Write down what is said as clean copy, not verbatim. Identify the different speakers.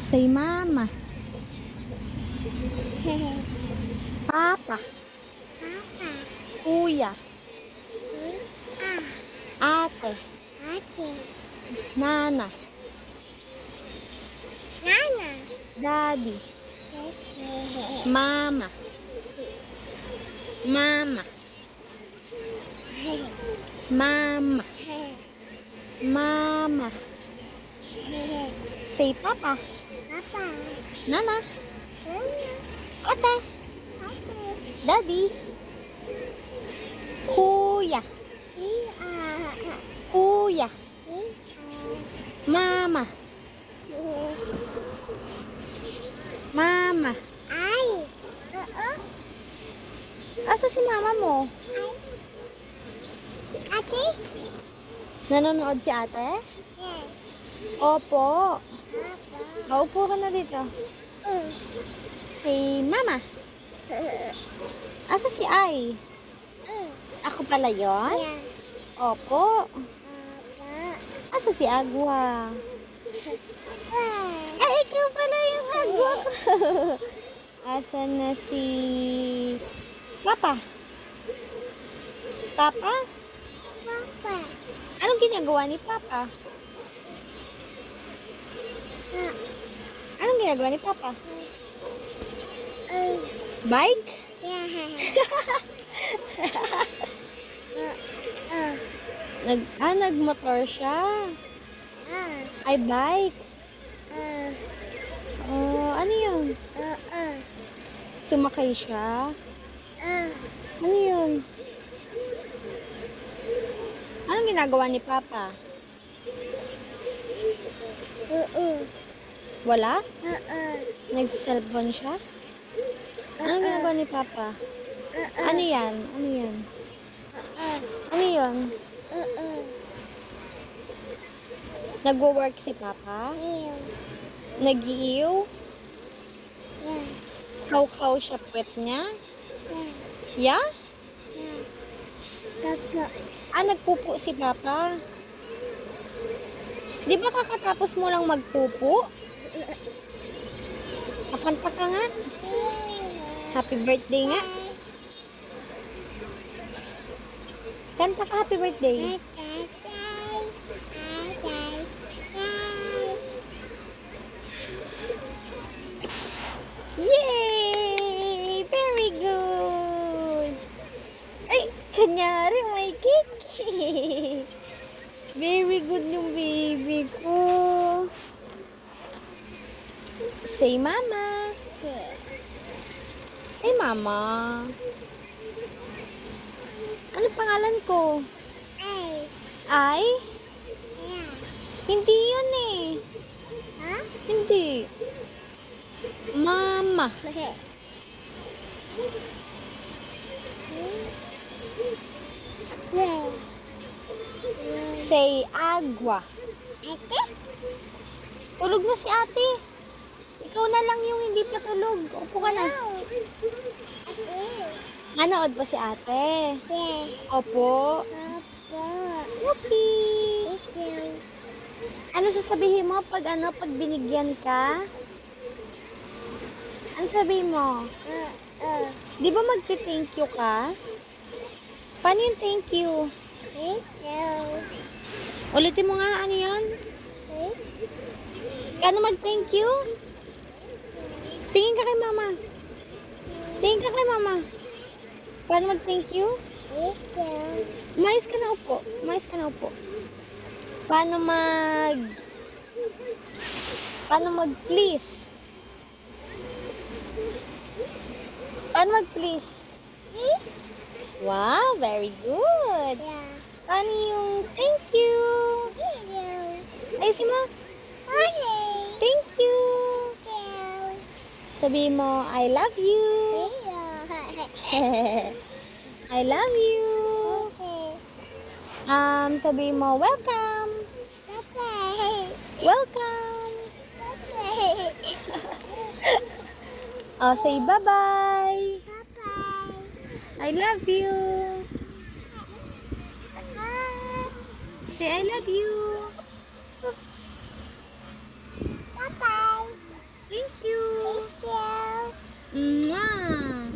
Speaker 1: Say mama. Papa. Kuya. Ate. Nana. Daddy. Mama. Mama. Mama. Mama. Say papa. Nana. Ate. Daddy. Kuya. Kuya. Mama. Mama. Asa si mama mo?
Speaker 2: Ate?
Speaker 1: Nanonood si ate? Opo. Upo ka na dito. Si mama. Asa si Ay? Ako pala yon? Opo. Asa si Agwa? Ay, ikaw pala yung Agwa ko. Asa na si Papa? Papa? Anong ginagawa ni Papa? Anong ginagawa ni Papa? Bike? Nagmotor siya. Ay, bike. Oh, ano yun? Sumakay siya. Ano yun? Anong ginagawa ni Papa? Wala? Nagsiselfon siya? Anong ginagawa ni Papa? Ano yan? Ano yan? Ano yun? Nagwo-work si Papa? Nag-iiw? Kaw-kaw siya puwet niya? Yeah? Nagpupo si Papa? Di ba kakatapos mo lang magpupo? Kakanta ka nga? Happy birthday nga? Kanta ka happy birthday. Yay! Very good! Ay, kanyari may cake. Very good yung baby ko. Say mama. Say mama. Ano pangalan ko? Ay? Hindi yun eh. Hindi. Mama. Say agua. Tulog na si ate. Ikaw na lang yung hindi pa tulog. Upo ka na. Nanood pa si ate? Opo. Yuppie. Ano sasabihin mo pag pag binigyan ka? Ano sabihin mo? Di ba magti-thank you ka? Paano yung thank you? Ulitin mo nga, ano yun? Paano mag-thank you? Tingin ka kay mama. Tingin ka kay mama. Paano mag-thank you? Umayos ka na upo. Umayos ka na upo. Paano mag-please? Paano mag-please? Wow, very good. Paano yung thank you? Ayusin mo. Thank you. Sabihin mo, I love you. I love you. Sabihin mo, welcome. Welcome. Oh, say bye-bye. I love you. Say I love you.
Speaker 2: Bye-bye.
Speaker 1: Thank you. Mwah.